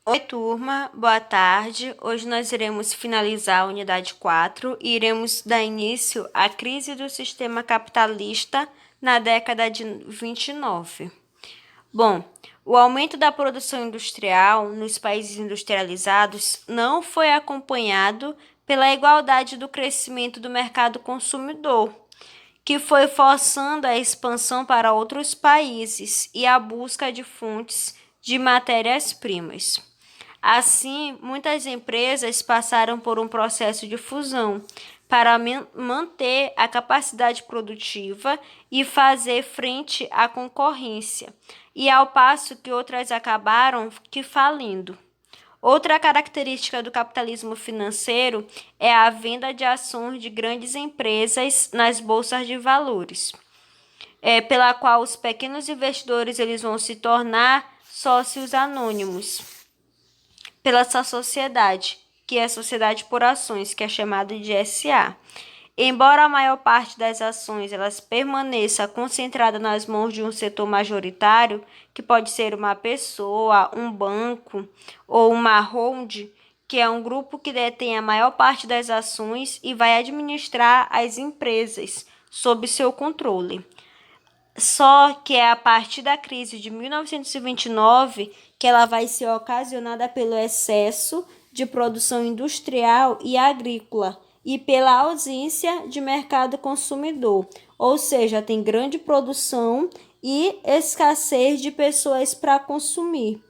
Oi, turma, boa tarde. Hoje nós iremos finalizar a unidade 4 e iremos dar início à crise do sistema capitalista na década de 29. Bom, o aumento da produção industrial nos países industrializados não foi acompanhado pela igualdade do crescimento do mercado consumidor, que foi forçando a expansão para outros países e a busca de fontes de matérias-primas. Assim, muitas empresas passaram por um processo de fusão para manter a capacidade produtiva e fazer frente à concorrência, e ao passo que outras acabaram falindo. Outra característica do capitalismo financeiro é a venda de ações de grandes empresas nas bolsas de valores, pela qual os pequenos investidores eles vão se tornar sócios anônimos pela essa sociedade, que é a Sociedade por Ações, que é chamada de SA. Embora a maior parte das ações elas permaneça concentrada nas mãos de um setor majoritário, que pode ser uma pessoa, um banco ou uma holding, que é um grupo que detém a maior parte das ações e vai administrar as empresas sob seu controle. Só que é a partir da crise de 1929 que ela vai ser ocasionada pelo excesso de produção industrial e agrícola e pela ausência de mercado consumidor, ou seja, tem grande produção e escassez de pessoas para consumir,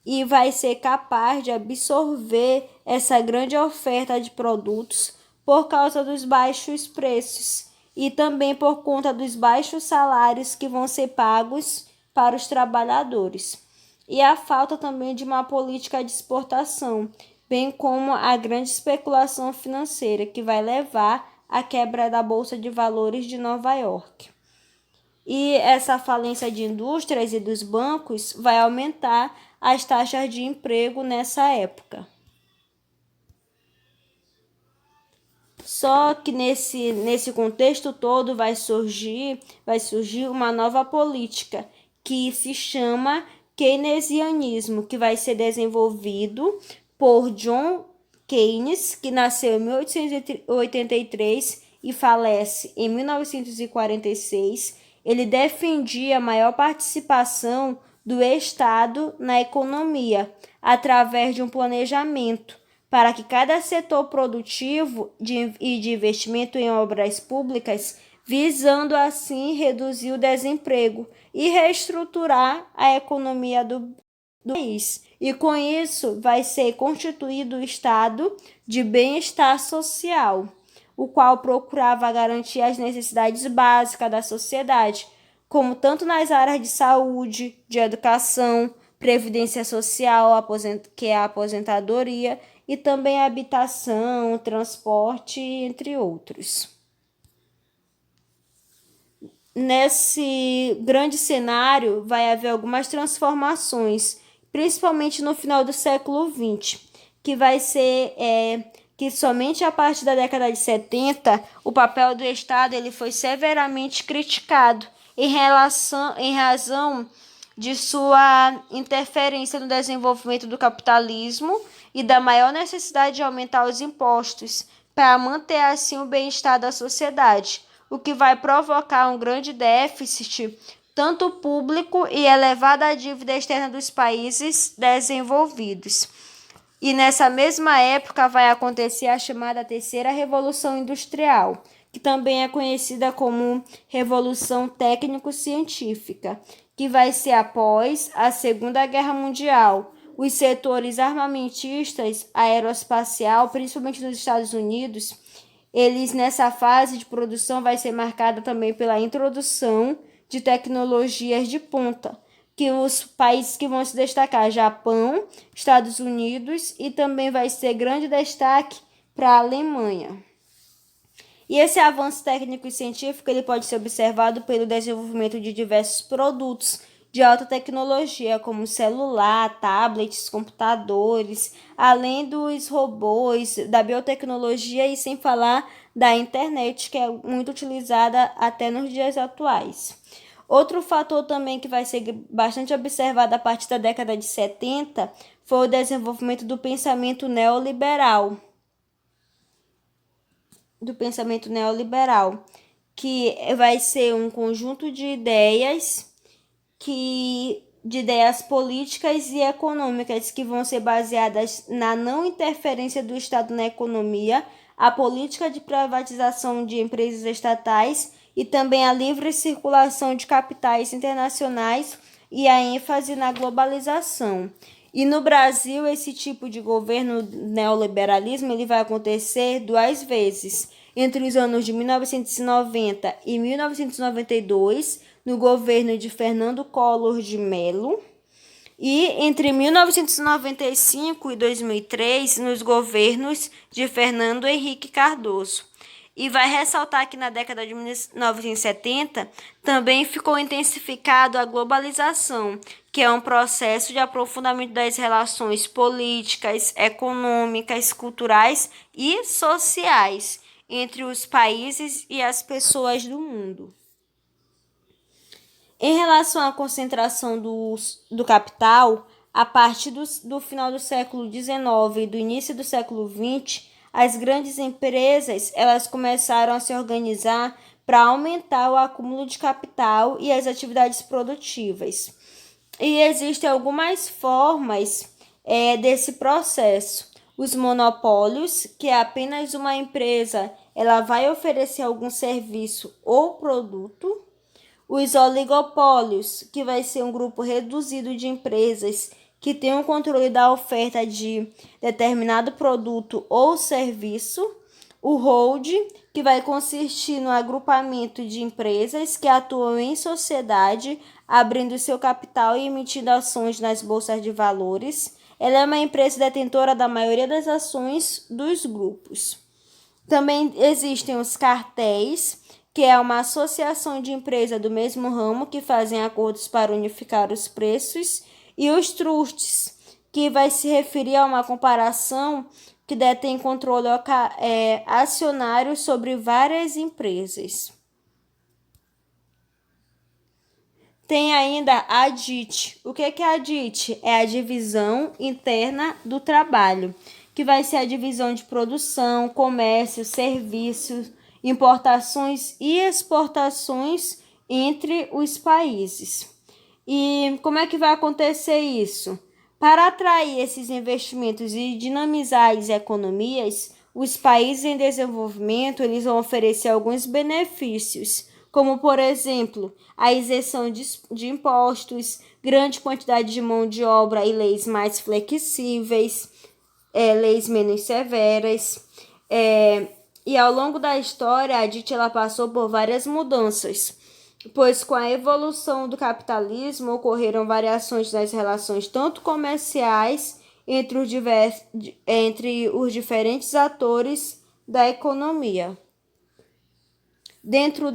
e vai ser capaz de absorver essa grande oferta de produtos por causa dos baixos preços e também por conta dos baixos salários que vão ser pagos para os trabalhadores, e a falta também de uma política de exportação, bem como a grande especulação financeira, que vai levar à quebra da Bolsa de Valores de Nova York. E essa falência de indústrias e dos bancos vai aumentar as taxas de emprego nessa época. Só que nesse contexto todo vai surgir uma nova política que se chama keynesianismo, que vai ser desenvolvido por John Keynes, que nasceu em 1883 e falece em 1946. Ele defendia a maior participação do Estado na economia através de um planejamento para que cada setor produtivo e de investimento em obras públicas, visando assim reduzir o desemprego e reestruturar a economia do país. E com isso vai ser constituído o Estado de Bem-Estar Social, o qual procurava garantir as necessidades básicas da sociedade, como tanto nas áreas de saúde, de educação, previdência social, que é a aposentadoria, e também habitação, transporte, entre outros. Nesse grande cenário, vai haver algumas transformações, principalmente no final do século XX, que vai ser que somente a partir da década de 70, o papel do Estado ele foi severamente criticado em razão de sua interferência no desenvolvimento do capitalismo e da maior necessidade de aumentar os impostos para manter assim o bem-estar da sociedade, o que vai provocar um grande déficit, tanto público e elevada dívida externa dos países desenvolvidos. E nessa mesma época vai acontecer a chamada Terceira Revolução Industrial, que também é conhecida como Revolução Técnico-Científica, que vai ser após a Segunda Guerra Mundial. Os setores armamentistas, aeroespacial, principalmente nos Estados Unidos, eles nessa fase de produção vai ser marcada também pela introdução de tecnologias de ponta, que os países que vão se destacar, Japão, Estados Unidos, e também vai ser grande destaque para a Alemanha. E esse avanço técnico e científico ele pode ser observado pelo desenvolvimento de diversos produtos de alta tecnologia, como celular, tablets, computadores, além dos robôs, da biotecnologia e sem falar da internet, que é muito utilizada até nos dias atuais. Outro fator também que vai ser bastante observado a partir da década de 70 foi o desenvolvimento do pensamento neoliberal, que vai ser um conjunto de ideias políticas e econômicas que vão ser baseadas na não interferência do Estado na economia, a política de privatização de empresas estatais e também a livre circulação de capitais internacionais e a ênfase na globalização. E no Brasil, esse tipo de governo neoliberalismo ele vai acontecer duas vezes, entre os anos de 1990 e 1992, no governo de Fernando Collor de Mello, e entre 1995 e 2003, nos governos de Fernando Henrique Cardoso. E vai ressaltar que na década de 1970 também ficou intensificado a globalização, que é um processo de aprofundamento das relações políticas, econômicas, culturais e sociais entre os países e as pessoas do mundo. Em relação à concentração do capital, a partir do final do século XIX e do início do século XX, as grandes empresas elas começaram a se organizar para aumentar o acúmulo de capital e as atividades produtivas. E existem algumas formas desse processo. Os monopólios, que é apenas uma empresa, ela vai oferecer algum serviço ou produto. Os oligopólios, que vai ser um grupo reduzido de empresas que tem o controle da oferta de determinado produto ou serviço. O holding, que vai consistir no agrupamento de empresas que atuam em sociedade, abrindo seu capital e emitindo ações nas bolsas de valores. Ela é uma empresa detentora da maioria das ações dos grupos. Também existem os cartéis, que é uma associação de empresas do mesmo ramo que fazem acordos para unificar os preços, e os trusts, que vai se referir a uma comparação que detém controle acionário sobre várias empresas. Tem ainda a DIT. O que é a DIT? É a divisão interna do trabalho, que vai ser a divisão de produção, comércio, serviços, importações e exportações entre os países. E como é que vai acontecer isso? Para atrair esses investimentos e dinamizar as economias, os países em desenvolvimento eles vão oferecer alguns benefícios, como, por exemplo, a isenção de impostos, grande quantidade de mão de obra e leis mais flexíveis, leis menos severas. E ao longo da história, a DIT ela passou por várias mudanças, pois com a evolução do capitalismo ocorreram variações nas relações tanto comerciais entre os diferentes atores da economia. Dentro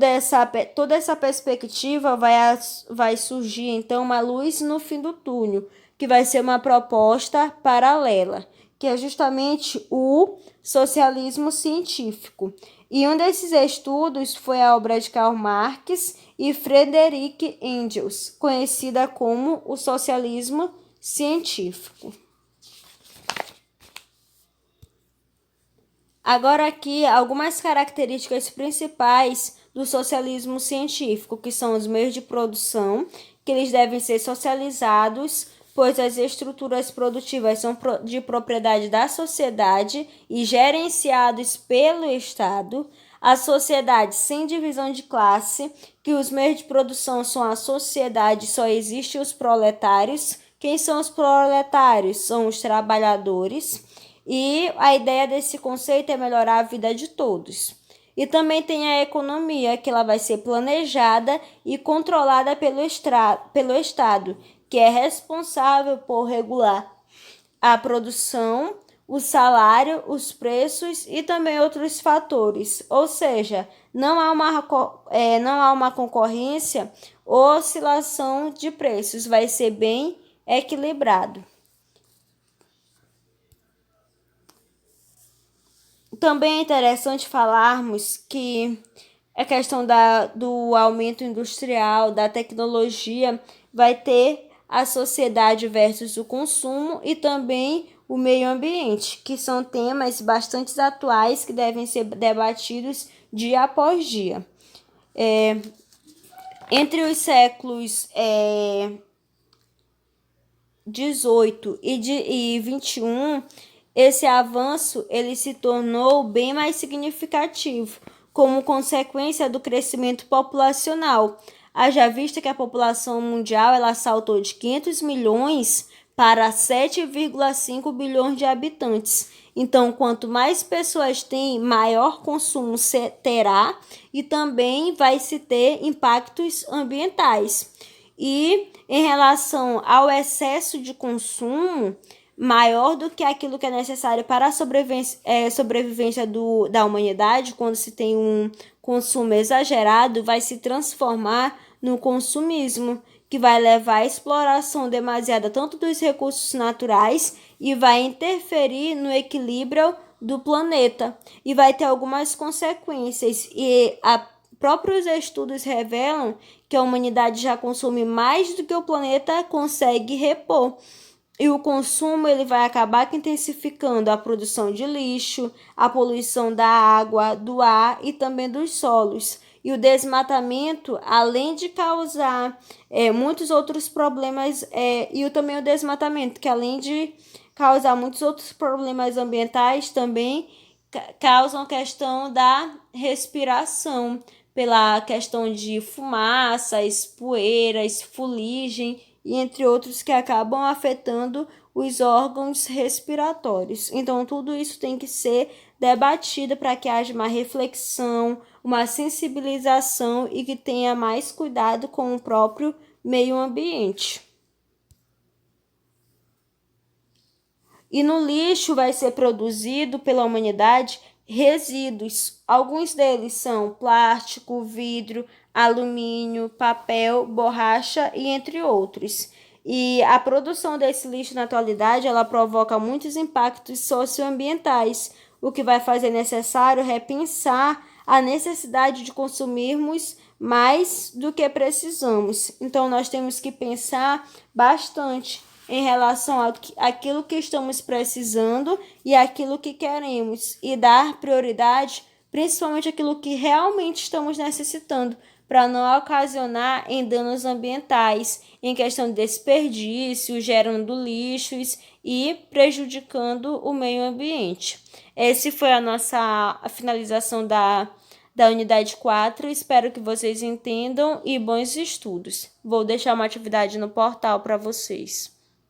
toda essa perspectiva vai surgir então uma luz no fim do túnel, que vai ser uma proposta paralela, que é justamente o socialismo científico. E um desses estudos foi a obra de Karl Marx e Friedrich Engels, conhecida como o socialismo científico. Agora aqui, algumas características principais do socialismo científico, que são os meios de produção, que eles devem ser socializados, pois as estruturas produtivas são de propriedade da sociedade e gerenciados pelo Estado. A sociedade sem divisão de classe, que os meios de produção são a sociedade, só existem os proletários. Quem são os proletários? São os trabalhadores. E a ideia desse conceito é melhorar a vida de todos. E também tem a economia, que ela vai ser planejada e controlada pelo Estado, que é responsável por regular a produção, o salário, os preços e também outros fatores. Ou seja, não há uma concorrência ou oscilação de preços, vai ser bem equilibrado. Também é interessante falarmos que a questão do aumento industrial, da tecnologia, vai ter a sociedade versus o consumo e também o meio ambiente, que são temas bastante atuais que devem ser debatidos dia após dia. Entre os séculos 18 e 21, esse avanço ele se tornou bem mais significativo, como consequência do crescimento populacional. Haja vista que a população mundial ela saltou de 500 milhões para 7,5 bilhões de habitantes. Então, quanto mais pessoas tem, maior consumo terá e também vai se ter impactos ambientais. E em relação ao excesso de consumo, maior do que aquilo que é necessário para a sobrevivência da humanidade, quando se tem um consumo exagerado, vai se transformar no consumismo, que vai levar à exploração demasiada tanto dos recursos naturais e vai interferir no equilíbrio do planeta e vai ter algumas consequências e próprios estudos revelam que a humanidade já consome mais do que o planeta consegue repor. E o consumo ele vai acabar intensificando a produção de lixo, a poluição da água, do ar e também dos solos. E o desmatamento, além de causar muitos outros problemas, também o desmatamento, que além de causar muitos outros problemas ambientais, também causam a questão da respiração, pela questão de fumaças, poeiras, fuligem e entre outros que acabam afetando os órgãos respiratórios. Então, tudo isso tem que ser debatido para que haja uma reflexão, uma sensibilização e que tenha mais cuidado com o próprio meio ambiente. E no lixo vai ser produzido pela humanidade resíduos. Alguns deles são plástico, vidro, alumínio, papel, borracha e entre outros. E a produção desse lixo na atualidade, ela provoca muitos impactos socioambientais, o que vai fazer necessário repensar a necessidade de consumirmos mais do que precisamos. Então, nós temos que pensar bastante em relação àquilo que estamos precisando e àquilo que queremos e dar prioridade principalmente àquilo que realmente estamos necessitando para não ocasionar em danos ambientais, em questão de desperdício, gerando lixos e prejudicando o meio ambiente. Essa foi a finalização da unidade 4. Espero que vocês entendam e bons estudos. Vou deixar uma atividade no portal para vocês.